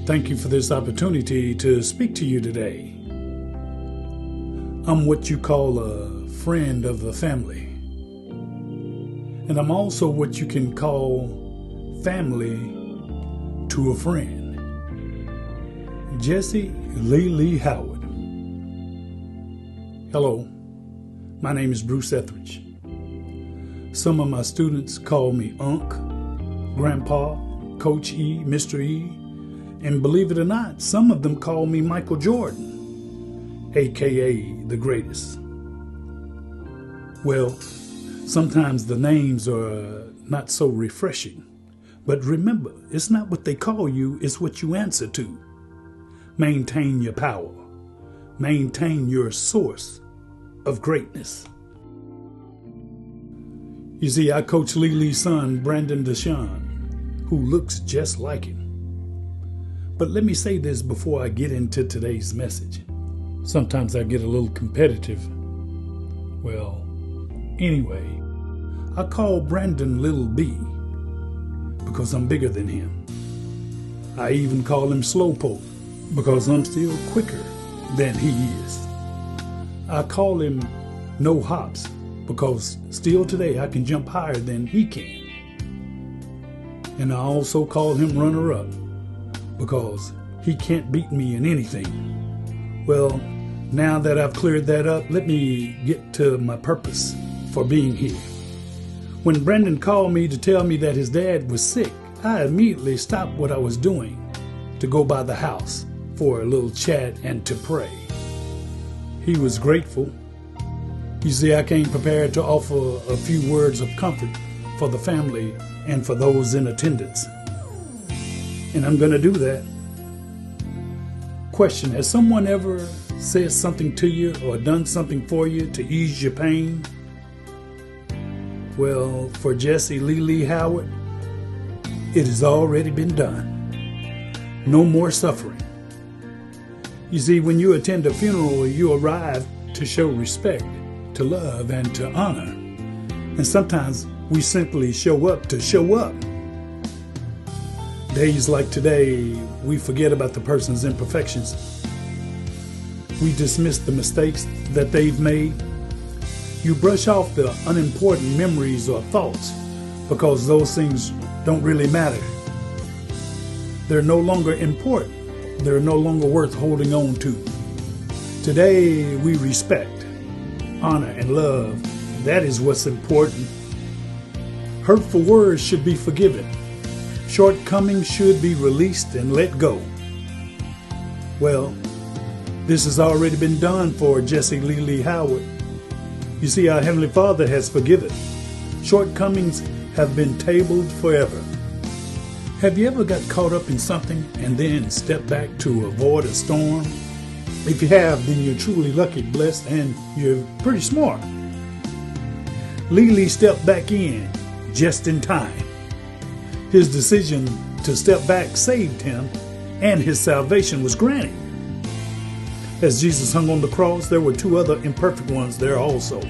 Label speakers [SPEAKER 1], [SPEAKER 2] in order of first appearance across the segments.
[SPEAKER 1] Thank you for this opportunity to speak to you today. I'm what you call a friend of the family. And I'm also what you can call family to a friend. Jessie Lee Howard. Hello, my name is Bruce Etheridge. Some of my students call me Unc, Grandpa, Coach E, Mr. E, and believe it or not, some of them call me Michael Jordan, aka the greatest. Well, sometimes the names are not so refreshing, but remember, it's not what they call you, it's what you answer to. Maintain your power. Maintain your source of greatness. You see, I coach Lee's son, Brandon Deshawn, who looks just like him. But let me say this before I get into today's message. Sometimes I get a little competitive. Well, anyway, I call Brandon Little B because I'm bigger than him. I even call him Slowpoke because I'm still quicker than he is. I call him No Hops because still today I can jump higher than he can. And I also call him Runner Up because he can't beat me in anything. Well, now that I've cleared that up, let me get to my purpose for being here. When Brandon called me to tell me that his dad was sick, I immediately stopped what I was doing to go by the house for a little chat and to pray. He was grateful. You see, I came prepared to offer a few words of comfort for the family and for those in attendance. And I'm going to do that. Question, has someone ever said something to you or done something for you to ease your pain? Well, for Jessie Lee Howard, it has already been done. No more suffering. You see, when you attend a funeral, you arrive to show respect, to love, and to honor. And sometimes we simply show up to show up. Days like today, we forget about the person's imperfections. We dismiss the mistakes that they've made. You brush off the unimportant memories or thoughts because those things don't really matter. They're no longer important. They're no longer worth holding on to. Today, we respect, honor, and love. That is what's important. Hurtful words should be forgiven. Shortcomings should be released and let go. Well, this has already been done for Jessie Lee Howard. You see, our Heavenly Father has forgiven. Shortcomings have been tabled forever. Have you ever got caught up in something and then stepped back to avoid a storm? If you have, then you're truly lucky, blessed, and you're pretty smart. Lee stepped back in just in time. His decision to step back saved him, and his salvation was granted. As Jesus hung on the cross, there were two other imperfect ones there also.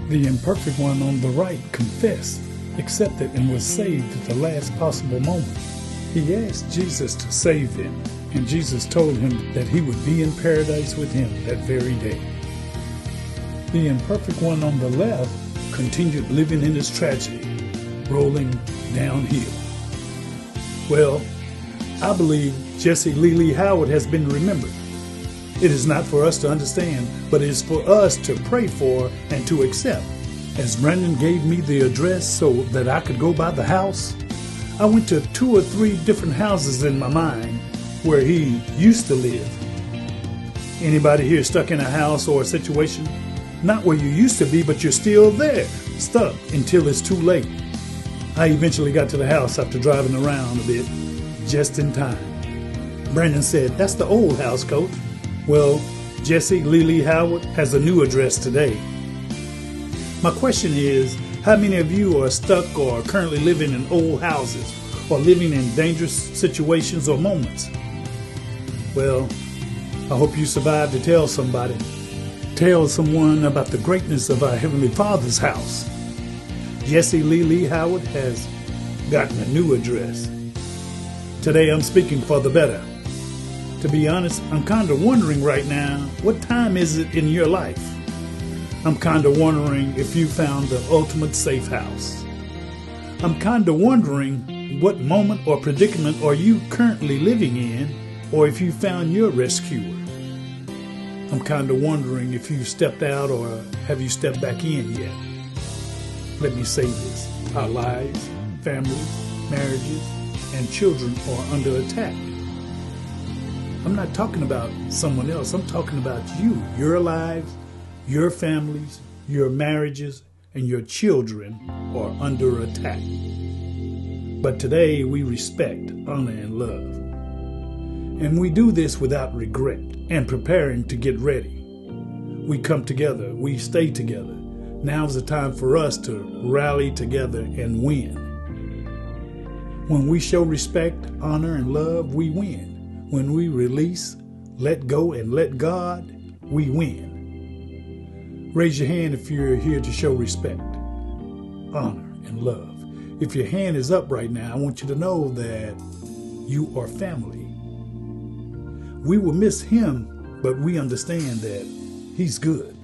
[SPEAKER 1] The imperfect one on the right confessed, accepted, and was saved at the last possible moment. He asked Jesus to save him, and Jesus told him that he would be in paradise with him that very day. The imperfect one on the left continued living in his tragedy, rolling downhill. Well, I believe Jessie Lee Howard has been remembered. It is not for us to understand, but it is for us to pray for and to accept. As Brandon gave me the address so that I could go by the house, I went to 2 or 3 different houses in my mind where he used to live. Anybody here stuck in a house or a situation? Not where you used to be, but you're still there, stuck until it's too late. I eventually got to the house after driving around a bit, just in time. Brandon said, "That's the old house, Coach." Well, Jessie Lee Howard has a new address today. My question is, how many of you are stuck or are currently living in old houses or living in dangerous situations or moments? Well, I hope you survive to tell somebody. Tell someone about the greatness of our Heavenly Father's house. Jessie Lee Howard has gotten a new address. Today I'm speaking for the better. To be honest, I'm kind of wondering right now, what time is it in your life? I'm kind of wondering if you found the ultimate safe house. I'm kind of wondering what moment or predicament are you currently living in, or if you found your rescuer. I'm kind of wondering if you stepped out or have you stepped back in yet. Let me say this. Our lives, families, marriages, and children are under attack. I'm not talking about someone else. I'm talking about you. Your lives, your families, your marriages, and your children are under attack. But today we respect, honor, and love. And we do this without regret and preparing to get ready. We come together. We stay together. Now's the time for us to rally together and win. When we show respect, honor, and love, we win. When we release, let go, and let God, we win. Raise your hand if you're here to show respect, honor, and love. If your hand is up right now, I want you to know that you are family. We will miss him, but we understand that he's good.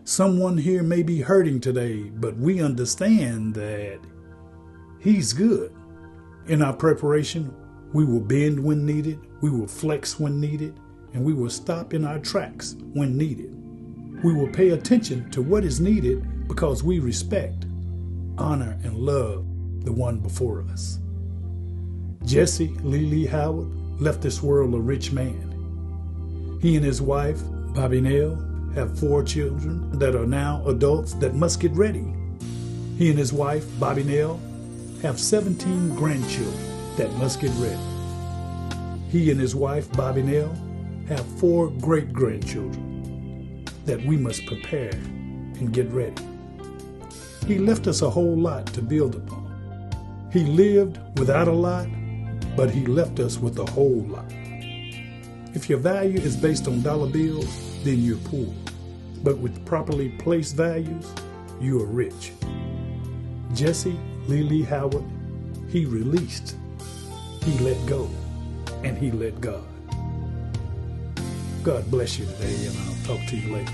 [SPEAKER 1] Someone here may be hurting today, but we understand that he's good. In our preparation, we will bend when needed, we will flex when needed, and we will stop in our tracks when needed. We will pay attention to what is needed because we respect, honor, and love the one before us. Jessie Lee Howard left this world a rich man. He and his wife, Bobby Nell, have 4 children that are now adults that must get ready. He and his wife, Bobby Nell, have 17 grandchildren that must get ready. He and his wife, Bobby Nell, have 4 great-grandchildren that we must prepare and get ready. He left us a whole lot to build upon. He lived without a lot, but he left us with a whole lot. If your value is based on dollar bills, then you're poor. But with properly placed values, you are rich. Jessie Lee Howard, he released, he let go, and he let God. God bless you today, and I'll talk to you later.